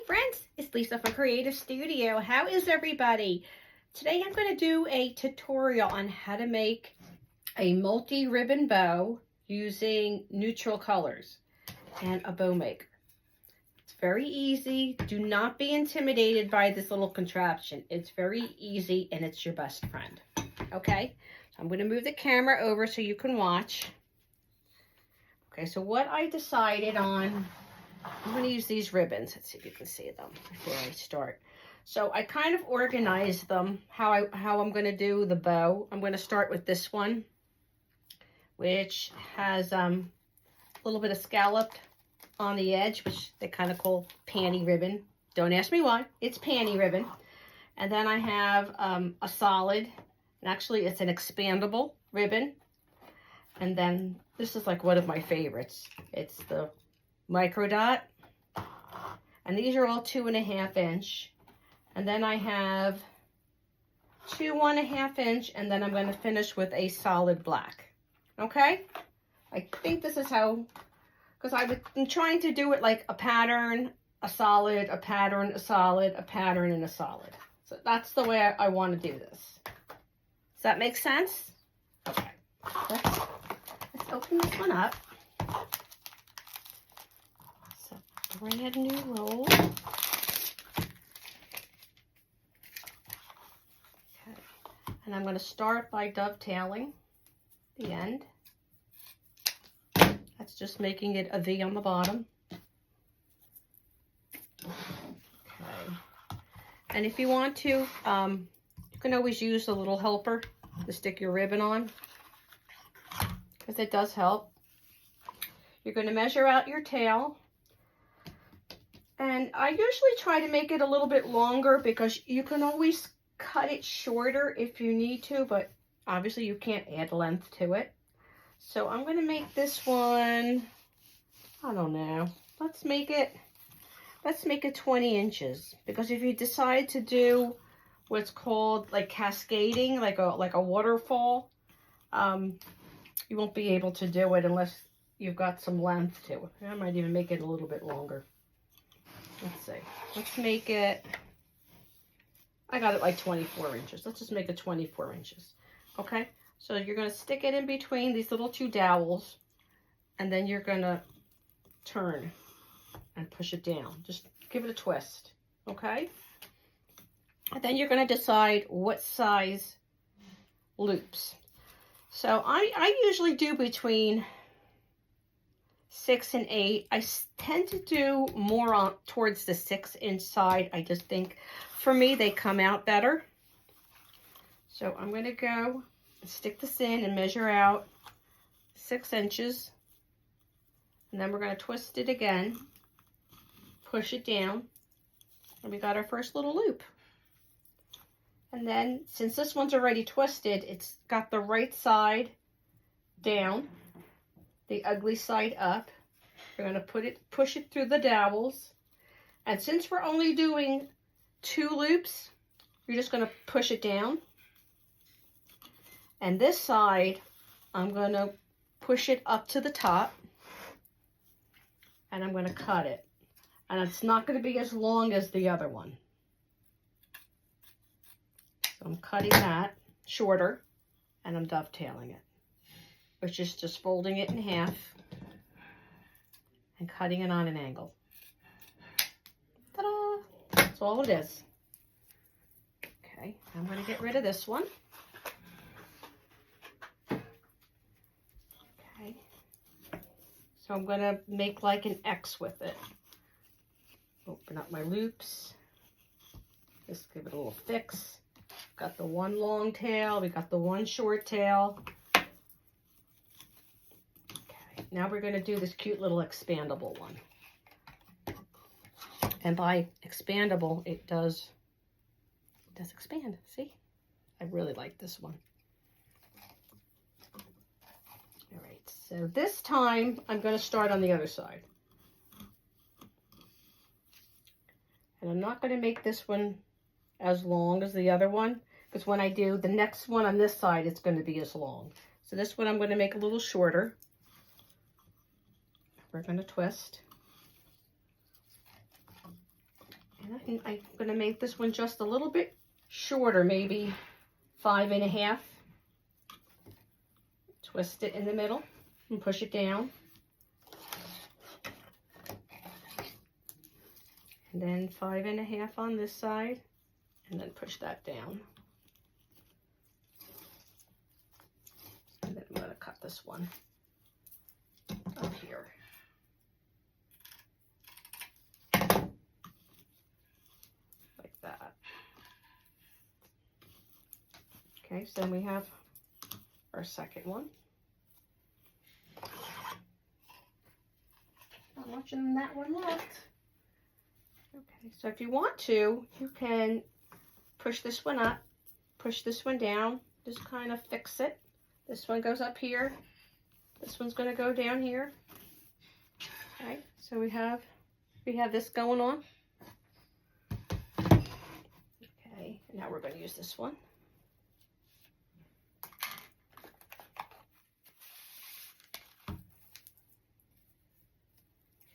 friends, it's Lisa from Creative Studio. How is everybody? Today I'm going to do a tutorial on how to make a multi-ribbon bow using neutral colors and a bow maker. It's very easy. Do not be intimidated by this little contraption. It's very easy and it's your best friend. Okay, so I'm going to move the camera over so you can watch. Okay, so what I decided on, I'm going to use these ribbons. Let's see if you can see them before I start. So I kind of organized them how I'm going to do the bow. I'm going to start with this one, which has a little bit of scalloped on the edge, which they kind of call panty ribbon. Don't ask me why. It's panty ribbon. And then I have a solid, and actually it's an expandable ribbon. And then this is like one of my favorites. It's the micro dot, and these are all 2.5 inch, and then I have 2 1.5 inch, and then I'm going to finish with a solid black. Okay, I think this is how, because I've been trying to do it like a pattern, a solid, a pattern, a solid, a pattern, and a solid. So that's the way I want to do this. Does that make sense? Okay, let's open this one up. Brand new roll. Okay. And I'm going to start by dovetailing the end. That's just making it a V on the bottom. Okay. And if you want to, you can always use a little helper to stick your ribbon on, because it does help. You're going to measure out your tail. And I usually try to make it a little bit longer because you can always cut it shorter if you need to, but obviously you can't add length to it. So I'm going to make this one, I don't know, let's make it 20 inches. Because if you decide to do what's called like cascading, like a waterfall, you won't be able to do it unless you've got some length to it. I might even make it a little bit longer. Let's see. Let's make it, I got it like 24 inches. Let's just make it 24 inches. Okay? So you're going to stick it in between these little two dowels, and then you're going to turn and push it down. Just give it a twist. Okay? And then you're going to decide what size loops. So I usually do between 6 and 8. I tend to do more on towards the 6-inch side. I just think for me they come out better. So I'm going to go and stick this in and measure out 6 inches. And then we're going to twist it again, push it down, and we got our first little loop. And then since this one's already twisted, it's got the right side down, the ugly side up. We're going to push it through the dowels. And since we're only doing 2 loops, you're just going to push it down. And this side, I'm going to push it up to the top. And I'm going to cut it. And it's not going to be as long as the other one. So I'm cutting that shorter, and I'm dovetailing it, which is just folding it in half and cutting it on an angle. Ta-da! That's all it is. Okay, I'm going to get rid of this one. Okay, so I'm going to make like an X with it. Open up my loops. Just give it a little fix. Got the one long tail, we got the one short tail. Now we're going to do this cute little expandable one. And by expandable, it does expand. See? I really like this one. All right, so this time I'm going to start on the other side. And I'm not going to make this one as long as the other one, because when I do the next one on this side, it's going to be as long. So this one I'm going to make a little shorter. We're going to twist. And I'm going to make this one just a little bit shorter, maybe 5.5. Twist it in the middle and push it down. And then 5.5 on this side, and then push that down. And then I'm going to cut this one up here. Like that. Okay, so then we have our second one. Not much in that one left. Okay, so if you want to, you can push this one up, push this one down, just kind of fix it. This one goes up here. This one's going to go down here. Okay, so we have this going on. Okay, and now we're going to use this one.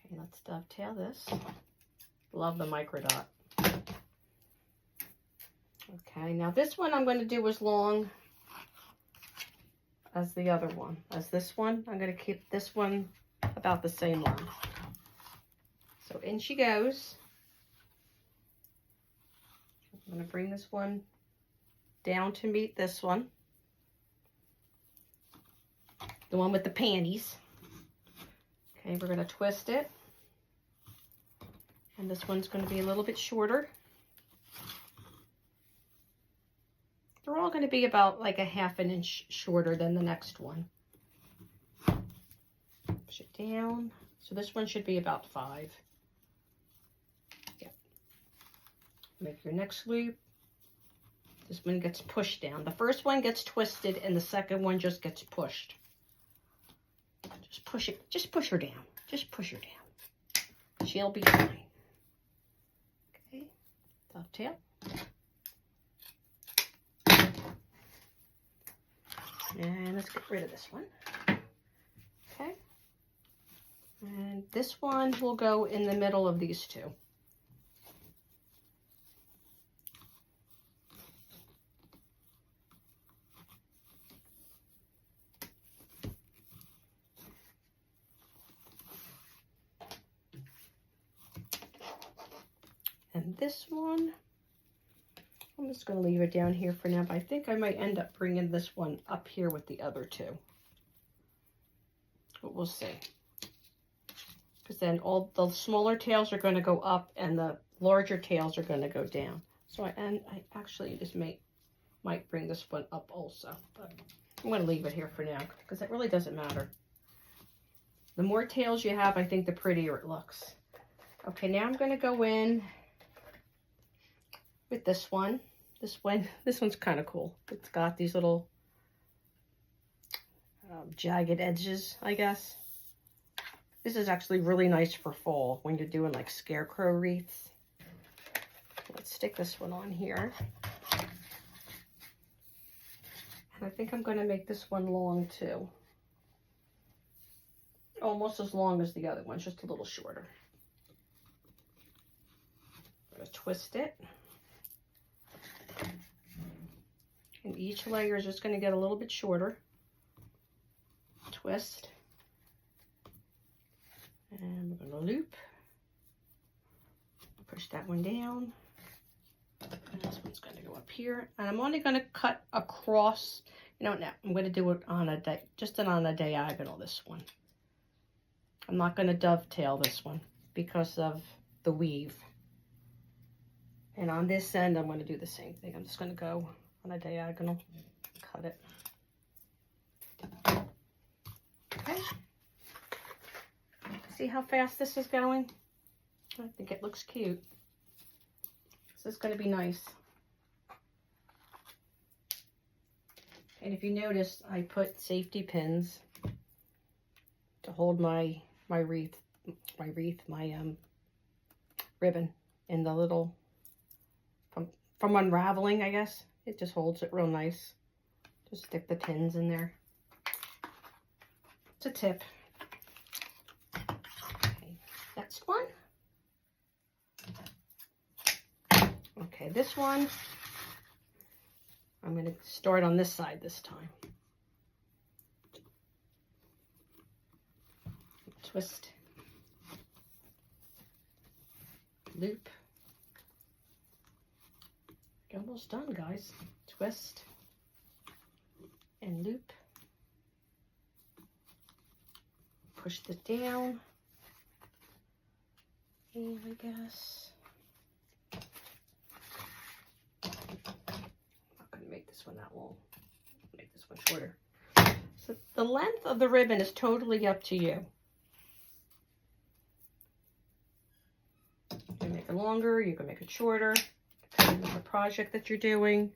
Okay, let's dovetail this. Love the micro dot. Okay, now this one I'm going to do as long as the other one. As this one, I'm going to keep this one about the same length. So in she goes. I'm going to bring this one down to meet this one. The one with the panties. Okay, we're going to twist it. And this one's going to be a little bit shorter. They're all going to be about like a 1/2 inch shorter than the next one. Push it down. So this one should be about 5. Yep. Make your next loop. This one gets pushed down. The first one gets twisted and the second one just gets pushed. Just push it. Just push her down. Just push her down. She'll be fine. Okay. Dovetail. And let's get rid of this one. Okay. And this one will go in the middle of these two. And this one, I'm just going to leave it down here for now, but I think I might end up bringing this one up here with the other two. But we'll see. Because then all the smaller tails are going to go up and the larger tails are going to go down. So I actually just might bring this one up also. But I'm going to leave it here for now because it really doesn't matter. The more tails you have, I think the prettier it looks. Okay, now I'm going to go in with this one. This one's kind of cool. It's got these little jagged edges, I guess. This is actually really nice for fall when you're doing like scarecrow wreaths. Let's stick this one on here. And I think I'm going to make this one long too. Almost as long as the other one, just a little shorter. I'm going to twist it. And each layer is just going to get a little bit shorter. Twist. And we're going to loop. Push that one down. And this one's going to go up here. And I'm only going to cut across. You know, now I'm going to do it on a on a diagonal, this one. I'm not going to dovetail this one because of the weave. And on this end, I'm going to do the same thing. I'm just going to go on a diagonal, cut it. Okay. See how fast this is going? I think it looks cute. This is going to be nice. And if you notice, I put safety pins to hold my ribbon in the little, from unraveling, I guess. It just holds it real nice. Just stick the pins in there. It's a tip. Okay, next one. Okay, this one, I'm going to start on this side this time. Twist, loop. You're almost done, guys. Twist and loop. Push this down. And I guess I'm not going to make this one that long. Make this one shorter. So the length of the ribbon is totally up to you. You can make it longer, you can make it shorter, depending on the project that you're doing.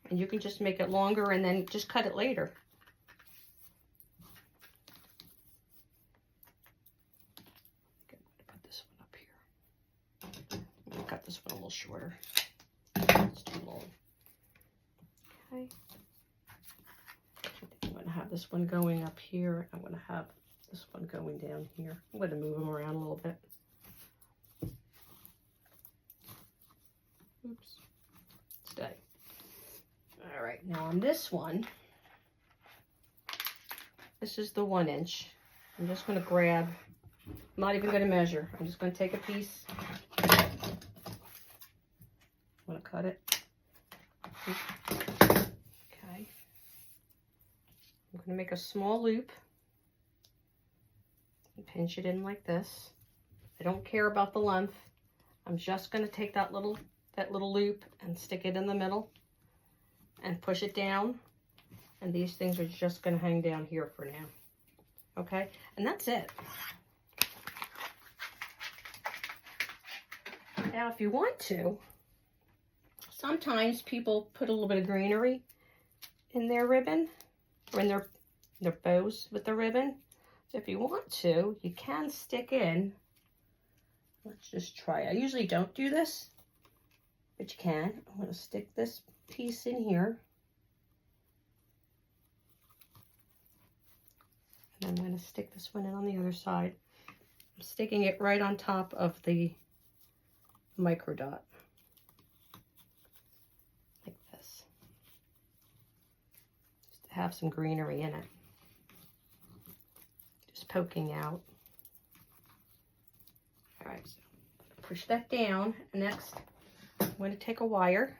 And you can just make it longer and then just cut it later. Put this one up here. I'm going to cut this one a little shorter. It's too long. Okay. I think I'm going to have this one going up here. I'm going to have this one going down here. I'm going to move them around a little bit. Oops. Stay. All right, now on this one, this is the 1 inch. I'm just going to grab, I'm not even going to measure. I'm just going to take a piece. I'm going to cut it. Okay. I'm going to make a small loop and pinch it in like this. I don't care about the length. I'm just going to take that little loop and stick it in the middle and push it down, and these things are just going to hang down here for now. Okay, and that's it. Now if you want to, sometimes people put a little bit of greenery in their ribbon or in their bows with the ribbon. So if you want to, you can stick in, let's just try. I usually don't do this, but you can. I'm going to stick this piece in here. And I'm going to stick this one in on the other side. I'm sticking it right on top of the micro dot. Like this. Just to have some greenery in it. Just poking out. Alright, so push that down. Next, I'm going to take a wire.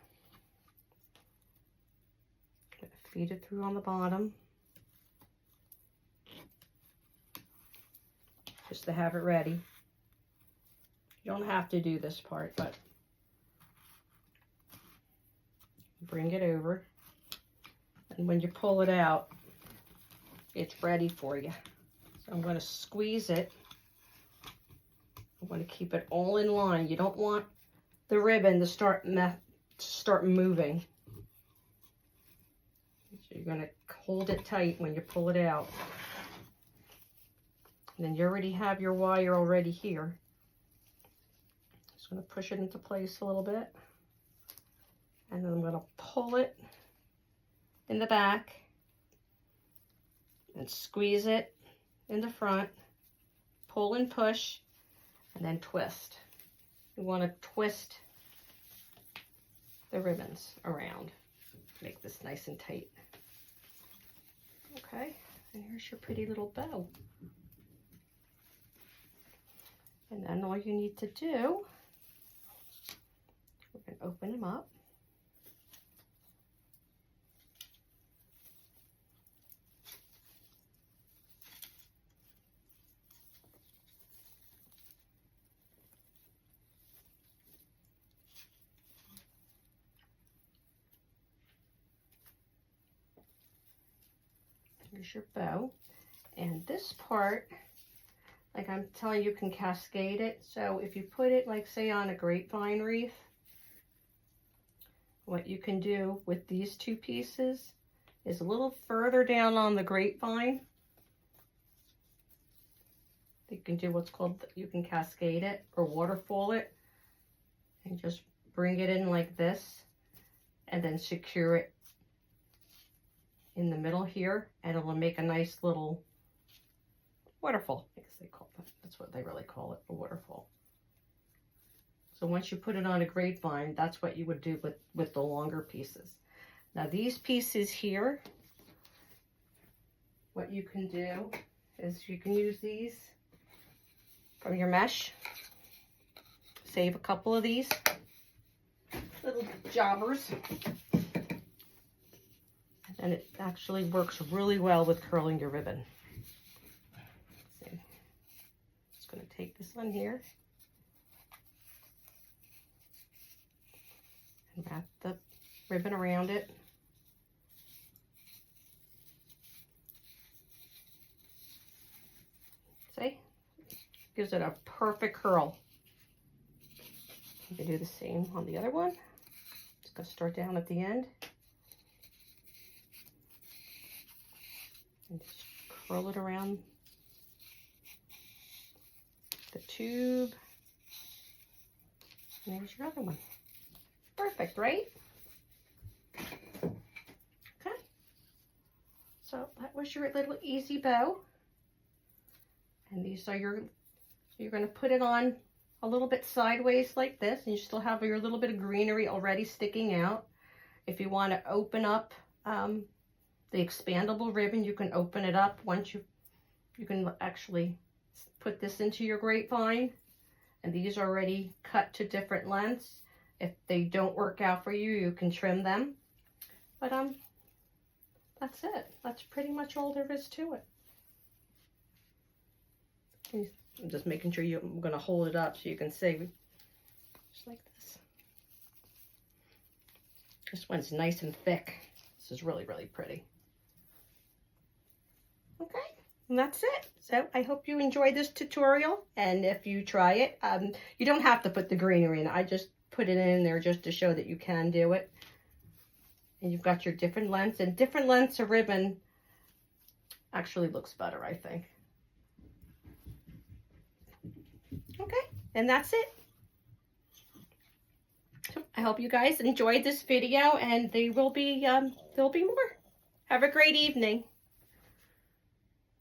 Feed it through on the bottom. Just to have it ready. You don't have to do this part, but bring it over. And when you pull it out, it's ready for you. So I'm going to squeeze it. I'm going to keep it all in line. You don't want the ribbon to start moving. So you're going to hold it tight when you pull it out. And then you already have your wire already here. Just going to push it into place a little bit. And then I'm going to pull it in the back and squeeze it in the front. Pull and push and then twist. You want to twist the ribbons around. Make this nice and tight. Okay, and here's your pretty little bow. And then all you need to do, we're going to open them up. Here's your bow. And this part, like I'm telling you, can cascade it. So if you put it, like say on a grapevine wreath, what you can do with these two pieces is a little further down on the grapevine. You can do what's called, you can cascade it or waterfall it and just bring it in like this and then secure it in the middle here, and it'll make a nice little waterfall. I guess they call it, that's what they really call it, a waterfall. So once you put it on a grapevine, that's what you would do with the longer pieces. Now these pieces here, what you can do is you can use these from your mesh. Save a couple of these little jobbers. And it actually works really well with curling your ribbon. Let's see. Just going to take this one here and wrap the ribbon around it. See? Gives it a perfect curl. You can do the same on the other one. Just going to start down at the end. And just curl it around the tube. And there's your other one. Perfect, right? Okay. So that was your little easy bow. And these are your, you're going to put it on a little bit sideways like this, and you still have your little bit of greenery already sticking out. If you want to open up the expandable ribbon, you can open it up once you can actually put this into your grapevine. And these are already cut to different lengths. If they don't work out for you, you can trim them. But that's it. That's pretty much all there is to it. I'm just making sure I'm going to hold it up so you can see. Just like this. This one's nice and thick. This is really, really pretty. Okay, and that's it. So I hope you enjoyed this tutorial, and if you try it, you don't have to put the greenery in. I just put it in there just to show that you can do it. And you've got your different lengths, and different lengths of ribbon actually looks better, I think. Okay, and that's it. So I hope you guys enjoyed this video, and there'll be more. Have a great evening.